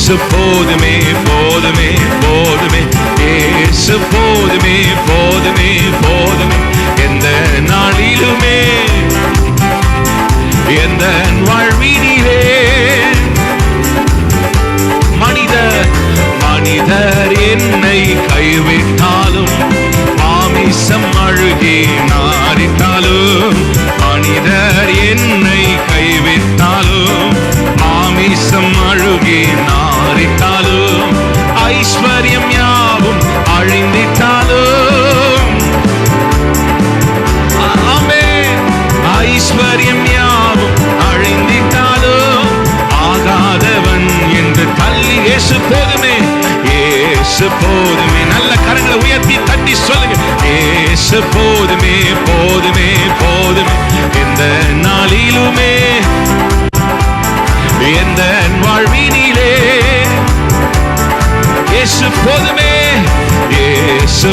இயேசு போதுமே போதுமே போதுமே, இயேசு போதுமே போதுமே போதுமே, எந்த நாளிலுமே எந்த வாழ்வினிலே. மனிதர் என்னை கைவிட்டாலும், மாமிசம் அழுகி நாரிட்டாலும், மனிதர் என்னை கைவிட்டாலும், மாமிசம் அழுகி நாரிட்டாலும், ஐஸ்வர்யம் யாவும் அழிந்திட்டாலும், ஆமென், ஐஸ்வர்யம் யாவும் அழிந்திட்டாலும், ஆகாதவன் என்று தள்ளி இயேசு போதுமே, இயேசு போதுமே. நல்ல கரங்களை உயர்த்தி தட்டி சொல்லுங்க, இயேசு போதுமே போதுமே போதுமே, எந்த நாளிலுமே எந்த வாழ்வினிலே, இயேசு போதுமே